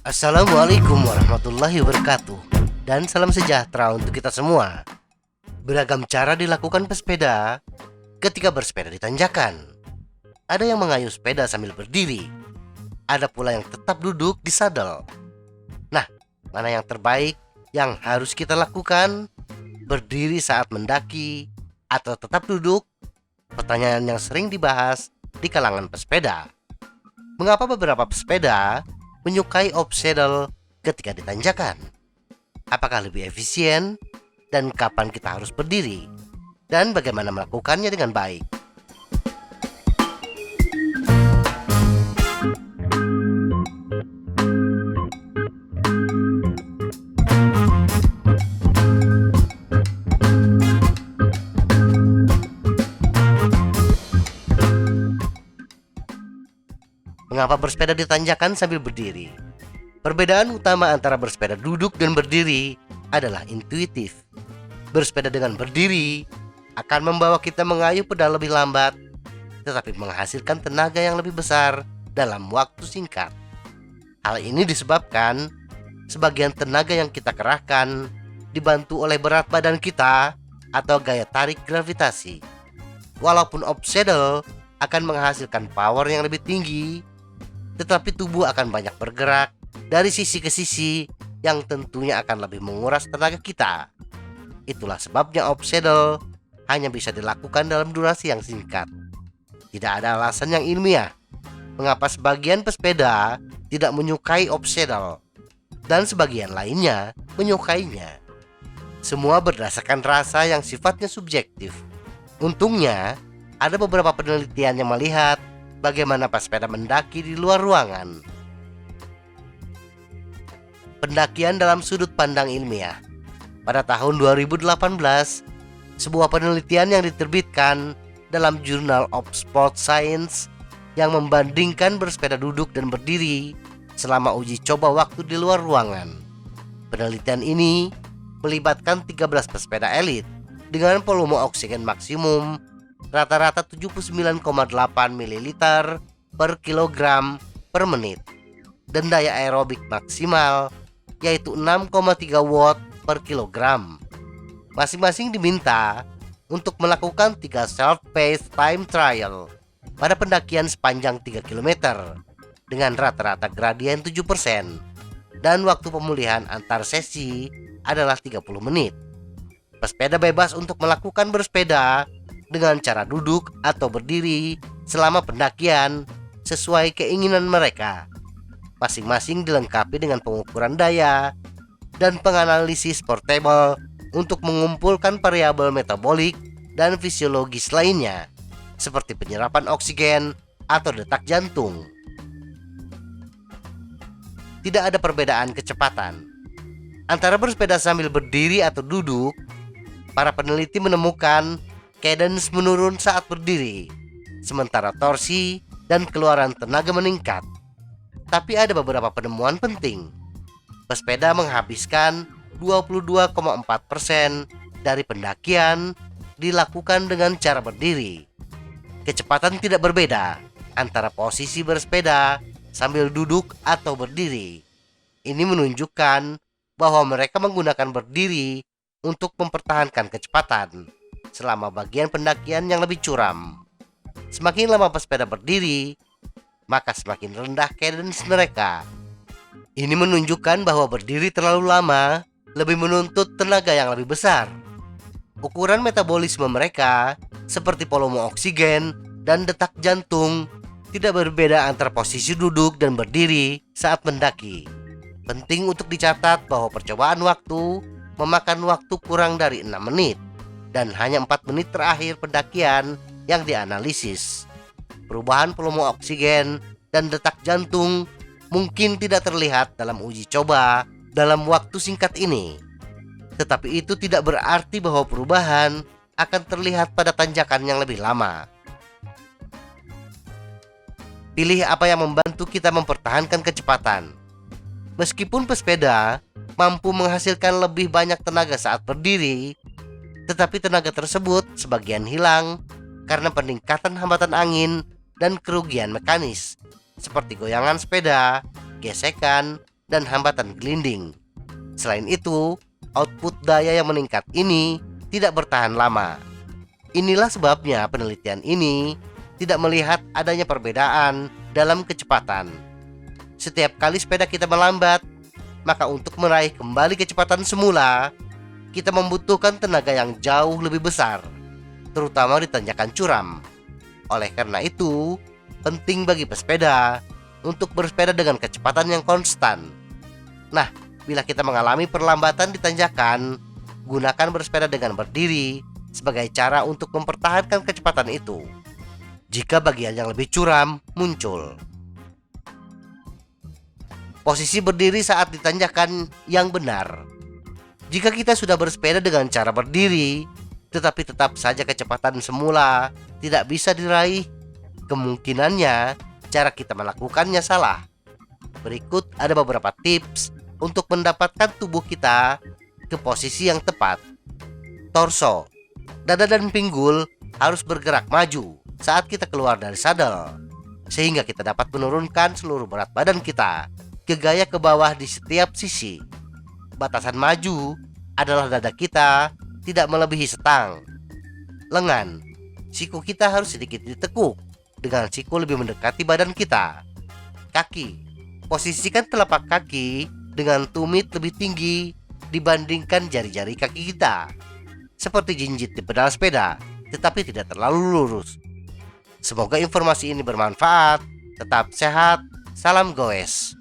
Assalamualaikum warahmatullahi wabarakatuh. Dan salam sejahtera untuk kita semua. Beragam cara dilakukan pesepeda ketika bersepeda di tanjakan. Ada yang mengayuh sepeda sambil berdiri. Ada pula yang tetap duduk di sadel. Nah, mana yang terbaik yang harus kita lakukan? Berdiri saat mendaki atau tetap duduk? Pertanyaan yang sering dibahas di kalangan pesepeda. Mengapa beberapa pesepeda menyukai obstacle ketika ditanjakan? Apakah lebih efisien? Dan kapan kita harus berdiri? Dan bagaimana melakukannya dengan baik? Mengapa bersepeda di tanjakan sambil berdiri? Perbedaan utama antara bersepeda duduk dan berdiri adalah intuitif. Bersepeda dengan berdiri akan membawa kita mengayuh pedal lebih lambat, tetapi menghasilkan tenaga yang lebih besar dalam waktu singkat. Hal ini disebabkan sebagian tenaga yang kita kerahkan dibantu oleh berat badan kita atau gaya tarik gravitasi. Walaupun obstacle akan menghasilkan power yang lebih tinggi, tetapi tubuh akan banyak bergerak dari sisi ke sisi yang tentunya akan lebih menguras tenaga kita. Itulah sebabnya obstacle hanya bisa dilakukan dalam durasi yang singkat. Tidak ada alasan yang ilmiah mengapa sebagian pesepeda tidak menyukai obstacle dan sebagian lainnya menyukainya. Semua berdasarkan rasa yang sifatnya subjektif. Untungnya, ada beberapa penelitian yang melihat bagaimana pesepeda mendaki di luar ruangan. Pendakian dalam sudut pandang ilmiah. Pada tahun 2018, sebuah penelitian yang diterbitkan dalam Journal of Sport Science yang membandingkan bersepeda duduk dan berdiri selama uji coba waktu di luar ruangan. Penelitian ini melibatkan 13 pesepeda elit dengan volume oksigen maksimum rata-rata 79,8 ml per kilogram per menit dan daya aerobik maksimal yaitu 6,3 watt per kilogram. Masing-masing diminta untuk melakukan 3 self-paced time trial pada pendakian sepanjang 3 km dengan rata-rata gradien 7% dan waktu pemulihan antar sesi adalah 30 menit. Pesepeda bebas untuk melakukan bersepeda dengan cara duduk atau berdiri selama pendakian sesuai keinginan mereka. Masing-masing dilengkapi dengan pengukuran daya dan penganalisis portable untuk mengumpulkan variabel metabolik dan fisiologis lainnya seperti penyerapan oksigen atau detak jantung. Tidak ada perbedaan kecepatan antara bersepeda sambil berdiri atau duduk. Para peneliti menemukan cadence menurun saat berdiri, sementara torsi dan keluaran tenaga meningkat. Tapi ada beberapa penemuan penting. Pesepeda menghabiskan 22,4% dari pendakian dilakukan dengan cara berdiri. Kecepatan tidak berbeda antara posisi bersepeda sambil duduk atau berdiri. Ini menunjukkan bahwa mereka menggunakan berdiri untuk mempertahankan kecepatan selama bagian pendakian yang lebih curam. Semakin lama pesepeda berdiri, maka semakin rendah cadence mereka. Ini menunjukkan bahwa berdiri terlalu lama lebih menuntut tenaga yang lebih besar. Ukuran metabolisme mereka, seperti volume oksigen dan detak jantung, tidak berbeda antara posisi duduk dan berdiri saat mendaki. Penting untuk dicatat bahwa percobaan waktu memakan waktu kurang dari 6 menit dan hanya 4 menit terakhir pendakian yang dianalisis. Perubahan volume oksigen dan detak jantung mungkin tidak terlihat dalam uji coba dalam waktu singkat ini. Tetapi itu tidak berarti bahwa perubahan akan terlihat pada tanjakan yang lebih lama. Pilih apa yang membantu kita mempertahankan kecepatan. Meskipun pesepeda mampu menghasilkan lebih banyak tenaga saat berdiri, tetapi tenaga tersebut sebagian hilang karena peningkatan hambatan angin dan kerugian mekanis seperti goyangan sepeda, gesekan, dan hambatan gelinding. Selain itu, output daya yang meningkat ini tidak bertahan lama. Inilah sebabnya penelitian ini tidak melihat adanya perbedaan dalam kecepatan. Setiap kali sepeda kita melambat, maka untuk meraih kembali kecepatan semula, kita membutuhkan tenaga yang jauh lebih besar, terutama di tanjakan curam. Oleh karena itu, penting bagi pesepeda untuk bersepeda dengan kecepatan yang konstan. Nah, bila kita mengalami perlambatan di tanjakan, gunakan bersepeda dengan berdiri sebagai cara untuk mempertahankan kecepatan itu jika bagian yang lebih curam muncul. Posisi berdiri saat di tanjakan yang benar. Jika kita sudah bersepeda dengan cara berdiri, tetapi tetap saja kecepatan semula tidak bisa diraih, kemungkinannya cara kita melakukannya salah. Berikut ada beberapa tips untuk mendapatkan tubuh kita ke posisi yang tepat. Torso, dada dan pinggul harus bergerak maju saat kita keluar dari sadel, sehingga kita dapat menurunkan seluruh berat badan kita ke gaya ke bawah di setiap sisi. Batasan maju adalah dada kita tidak melebihi setang. Lengan, siku kita harus sedikit ditekuk dengan siku lebih mendekati badan kita. Kaki, posisikan telapak kaki dengan tumit lebih tinggi dibandingkan jari-jari kaki kita, seperti jinjit di pedal sepeda, tetapi tidak terlalu lurus. Semoga informasi ini bermanfaat. Tetap sehat, salam goes.